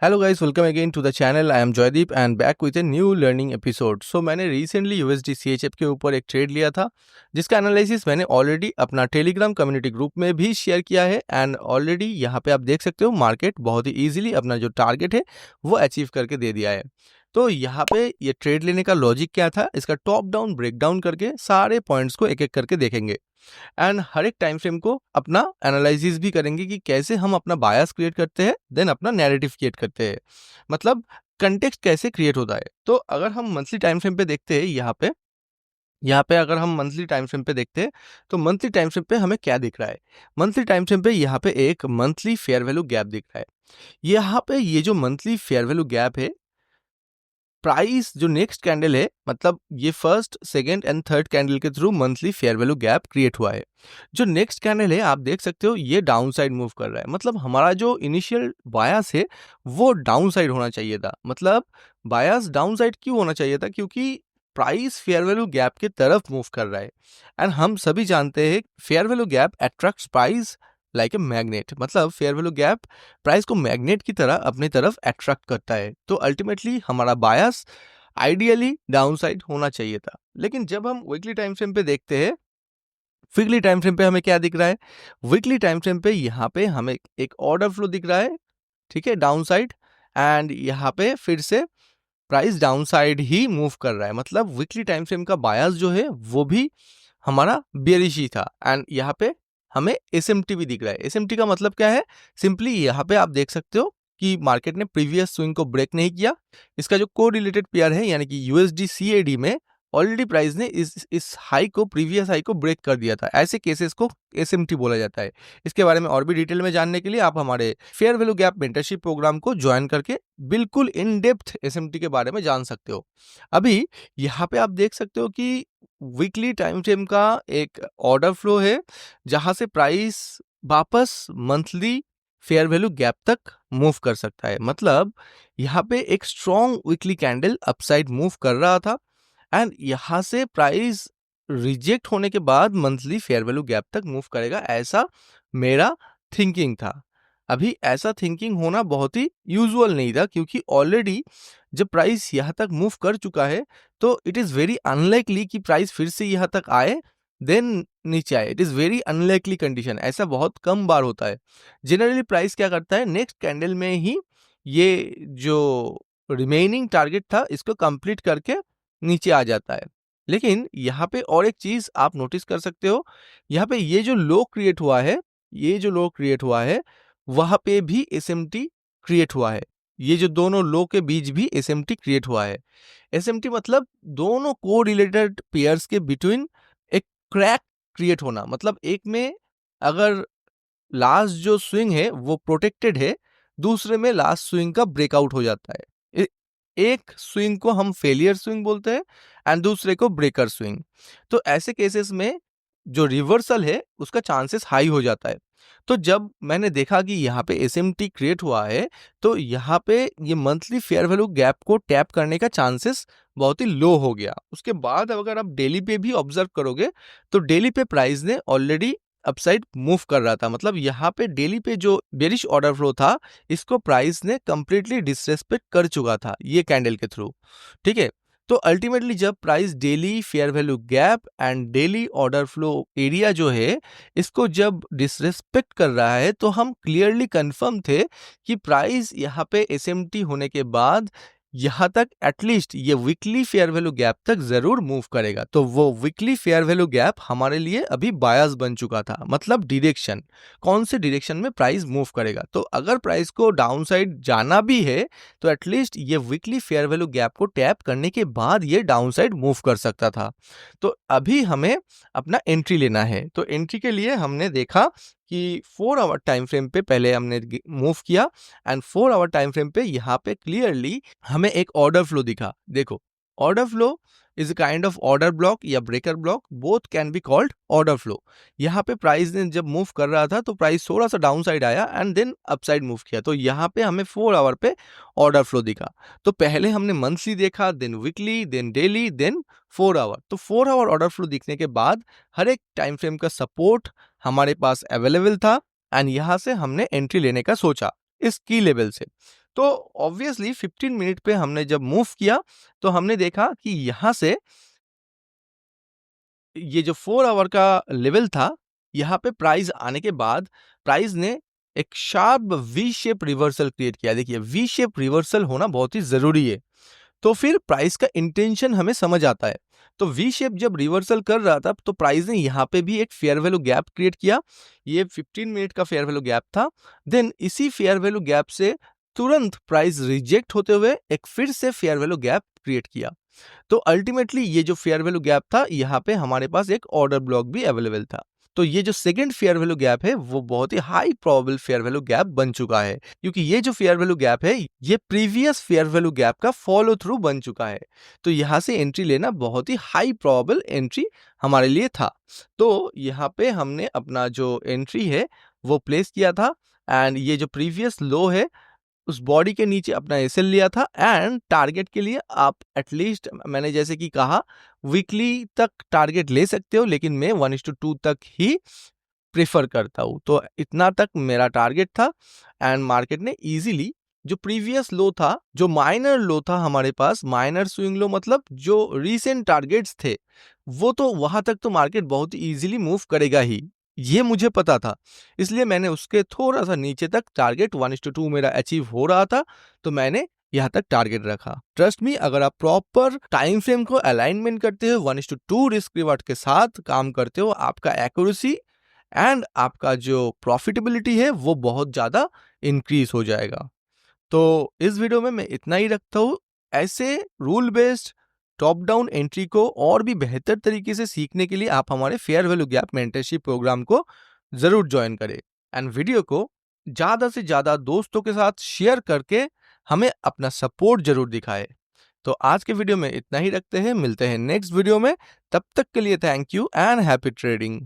Hello guys, welcome again to the channel. I am Joydeep and back with a new learning episode. मैंने recently USD CHF के ऊपर एक trade लिया था, जिसका एनालिसिस मैंने ऑलरेडी अपना टेलीग्राम कम्युनिटी ग्रुप में भी शेयर किया है। एंड ऑलरेडी यहाँ पे आप देख सकते हो मार्केट बहुत ही ईजिली अपना जो टारगेट है वो अचीव करके दे दिया है। तो यहाँ पे ये ट्रेड लेने का लॉजिक क्या था, इसका टॉप डाउन ब्रेक डाउन करके सारे पॉइंट्स को एक एक करके देखेंगे। एंड हर एक टाइम फ्रेम को अपना एनालिसिस भी करेंगे कि कैसे हम अपना बायस क्रिएट करते हैं, देन अपना नैरेटिव क्रिएट करते हैं, मतलब कंटेक्स्ट कैसे क्रिएट होता है। तो अगर हम मंथली टाइम फ्रेम पे देखते हैं, यहाँ पे अगर हम मंथली टाइम फ्रेम पे देखते हैं तो मंथली टाइम फ्रेम पे हमें क्या दिख रहा है। मंथली टाइम फ्रेम पे यहाँ पे एक मंथली फेयर वैल्यू गैप दिख रहा है। यहाँ पे ये जो मंथली फेयर वैल्यू गैप है, प्राइस जो नेक्स्ट कैंडल है, मतलब ये first second and third candle के through monthly fair value gap create हुआ है। जो नेक्स्ट कैंडल है आप देख सकते हो ये डाउन साइड मूव कर रहा है, मतलब हमारा जो इनिशियल बायस है वो डाउन साइड होना चाहिए था। मतलब बायस डाउन साइड क्यों होना चाहिए था, क्योंकि प्राइस फेयर वैल्यू गैप की तरफ मूव कर रहा है। एंड हम सभी जानते हैं fair value gap attracts price like a magnet, मतलब फेयर वैल्यू गैप प्राइस को मैग्नेट की तरह अपनी तरफ अट्रैक्ट करता है। तो अल्टीमेटली हमारा बायस आइडियली डाउन साइड होना चाहिए था। लेकिन जब हम वीकली टाइम फ्रेम पे देखते हैं, वीकली टाइम फ्रेम पे हमें क्या दिख रहा है, वीकली टाइम फ्रेम पे यहाँ पे हमें एक ऑर्डर फ्लो दिख रहा है, ठीक है, डाउन साइड। एंड यहाँ पे फिर से प्राइस डाउन साइड ही मूव कर रहा है, मतलब वीकली टाइम फ्रेम का बायस जो है वो भी हमारा बेरिश ही था। एंड यहाँ पे हमें एसएमटी भी दिख रहा है। एसएमटी का मतलब क्या है, सिंपली यहाँ पे आप देख सकते हो कि मार्केट ने प्रीवियस स्विंग को ब्रेक नहीं किया। इसका जो को रिलेटेड पेयर है यानी कि यूएसडी सीएडी में ऑलरेडी प्राइस ने इस हाई को, प्रीवियस हाई को ब्रेक कर दिया था। ऐसे केसेस को एसएमटी बोला जाता है। इसके बारे में और भी डिटेल में जानने के लिए आप हमारे fair value gap mentorship programme को ज्वाइन करके बिल्कुल इन डेप्थ एसएमटी के बारे में जान सकते हो। अभी यहाँ पे आप देख सकते हो कि वीकली टाइम फ्रेम का एक ऑर्डर फ्लो है, जहां से प्राइस वापस मंथली फेयर वैल्यू गैप तक मूव कर सकता है। मतलब यहाँ पे एक strong weekly candle upside move कर रहा था एंड यहाँ से प्राइस रिजेक्ट होने के बाद मंथली फेयर वैल्यू गैप तक मूव करेगा, ऐसा मेरा थिंकिंग था। अभी ऐसा थिंकिंग होना बहुत ही यूजुअल नहीं था, क्योंकि ऑलरेडी जब प्राइस यहाँ तक मूव कर चुका है तो इट इज़ वेरी अनलाइकली कि प्राइस फिर से यहाँ तक आए देन नीचे आए। It is very unlikely condition, ऐसा बहुत कम बार होता है। जनरली प्राइस क्या करता है, नेक्स्ट कैंडल में ही ये जो रिमेनिंग टारगेट था इसको कंप्लीट करके नीचे आ जाता है। लेकिन यहाँ पे और एक चीज़ आप नोटिस कर सकते हो, यहाँ पे ये जो लो क्रिएट हुआ है, ये जो लो क्रिएट हुआ है वहाँ पे भी एसएमटी क्रिएट हुआ है। ये जो दोनों लो के बीच भी एसएमटी क्रिएट हुआ है। एसएमटी मतलब दोनों को रिलेटेड पेयर्स के बिटवीन एक क्रैक क्रिएट होना, मतलब एक में अगर लास्ट जो स्विंग है वो प्रोटेक्टेड है, दूसरे में लास्ट स्विंग का ब्रेकआउट हो जाता है। एक स्विंग को हम फेलियर स्विंग बोलते हैं एंड दूसरे को ब्रेकर स्विंग। तो ऐसे केसेस में जो रिवर्सल है उसका चांसेस हाई हो जाता है। तो जब मैंने देखा कि यहाँ पे एसएमटी क्रिएट हुआ है तो यहाँ पे ये मंथली फेयर वैल्यू गैप को टैप करने का चांसेस बहुत ही लो हो गया। उसके बाद अगर आप डेली पे भी ऑब्जर्व करोगे तो डेली पे प्राइस ने ऑलरेडी अपसाइड मूव कर रहा था, मतलब यहाँ पे डेली पे जो बेरिश ऑर्डर फ्लो था इसको प्राइस ने कंप्लीटली डिसरेस्पेक्ट कर चुका था ये कैंडल के थ्रू, ठीक है। तो अल्टीमेटली जब price daily fair value gap and daily order flow area जो है इसको जब डिसरेस्पेक्ट कर रहा है तो हम क्लियरली कंफर्म थे कि प्राइस यहाँ पे एसएमटी होने के बाद यहाँ तक एटलीस्ट ये वीकली फेयर वैल्यू गैप तक जरूर मूव करेगा। तो वो वीकली फेयर वैल्यू गैप हमारे लिए अभी बायस बन चुका था, मतलब डायरेक्शन, कौन से डायरेक्शन में प्राइस मूव करेगा। तो अगर प्राइस को डाउन साइड जाना भी है तो एटलीस्ट ये वीकली फेयर वैल्यू गैप को टैप करने के बाद ये डाउन साइड मूव कर सकता था। तो अभी हमें अपना एंट्री लेना है। तो एंट्री के लिए हमने देखा कि 4 आवर टाइम फ्रेम पे पहले हमने मूव किया एंड 4 आवर टाइम फ्रेम पे यहाँ पे क्लियरली हमें एक ऑर्डर फ्लो दिखा। देखो, order flow is a kind of order block या breaker block, both can be called order flow. यहाँ पे प्राइस ने जब मूव कर रहा था तो प्राइस थोड़ा सा डाउन साइड आया एंड देन अपसाइड मूव किया, तो यहाँ पे हमें 4 आवर पे ऑर्डर फ्लो दिखा। तो पहले हमने मंथली देखा, then weekly, then daily, then 4 hour. तो 4 आवर ऑर्डर फ्लो दिखने के बाद हर एक टाइम फ्रेम का सपोर्ट हमारे पास अवेलेबल था एंड यहाँ से हमने एंट्री लेने का सोचा इस की लेवल से। तो ऑब्वियसली 15 मिनट पे हमने जब मूव किया तो हमने देखा कि यहाँ से ये जो 4 आवर का लेवल था, यहाँ पे प्राइस आने के बाद प्राइस ने एक sharp V shape reversal create किया। देखिए वी शेप रिवर्सल होना बहुत ही ज़रूरी है। तो फिर प्राइस का इंटेंशन हमें समझ आता है। तो वी शेप जब रिवर्सल कर रहा था तो प्राइस ने यहाँ पे भी एक फेयर वैल्यू गैप क्रिएट किया। ये 15 मिनट का फेयर वैल्यू गैप था। देन इसी फेयर वैल्यू गैप से तुरंत प्राइस रिजेक्ट होते हुए एक फिर से फेयर वैल्यू गैप क्रिएट किया। तो अल्टीमेटली ये जो फेयर वैल्यू गैप था, यहाँ पे हमारे पास एक ऑर्डर ब्लॉक भी अवेलेबल था। तो ये जो सेकंड फेयर वैल्यू गैप है वो बहुत ही high probable fair value gap बन चुका है, क्योंकि ये जो फेयर वैल्यू गैप है ये प्रीवियस फेयर वैल्यू गैप का फॉलो थ्रू बन चुका है। तो यहाँ से एंट्री लेना बहुत ही हाई प्रोबेबल एंट्री हमारे लिए था। तो यहाँ पे हमने अपना जो एंट्री है वो प्लेस किया था एंड ये जो प्रीवियस लो है उस बॉडी के नीचे अपना एसएल लिया था एंड टारगेट के लिए आप एटलीस्ट मैंने जैसे कि कहा वीकली तक टारगेट ले सकते हो, लेकिन मैं 1:2 तक ही प्रेफर करता हूँ। तो इतना तक मेरा टारगेट था एंड मार्केट ने इजीली जो प्रीवियस लो था, जो माइनर लो था हमारे पास, माइनर स्विंग लो मतलब जो रीसेंट टारगेट्स थे, वो तो वहां तक तो मार्केट बहुत इजीली मूव करेगा ही, ये मुझे पता था। इसलिए मैंने उसके थोड़ा सा नीचे तक टारगेट 1:2 मेरा अचीव हो रहा था, तो मैंने यहाँ तक टारगेट रखा। ट्रस्ट मी, अगर आप प्रॉपर टाइम फ्रेम को अलाइनमेंट करते हो, 1:2 रिस्क रिवार्ड के साथ काम करते हो, आपका एक्यूरेसी एंड आपका जो प्रॉफिटेबिलिटी है वो बहुत ज़्यादा इंक्रीज हो जाएगा। तो इस वीडियो में मैं इतना ही रखता हूँ। ऐसे rule based top down entry को और भी बेहतर तरीके से सीखने के लिए आप हमारे fair value gap mentorship programme को ज़रूर ज्वाइन करें एंड वीडियो को ज़्यादा से ज़्यादा दोस्तों के साथ शेयर करके हमें अपना सपोर्ट जरूर दिखाएं। तो आज के वीडियो में इतना ही रखते हैं, मिलते हैं नेक्स्ट वीडियो में। तब तक के लिए thank you and happy trading.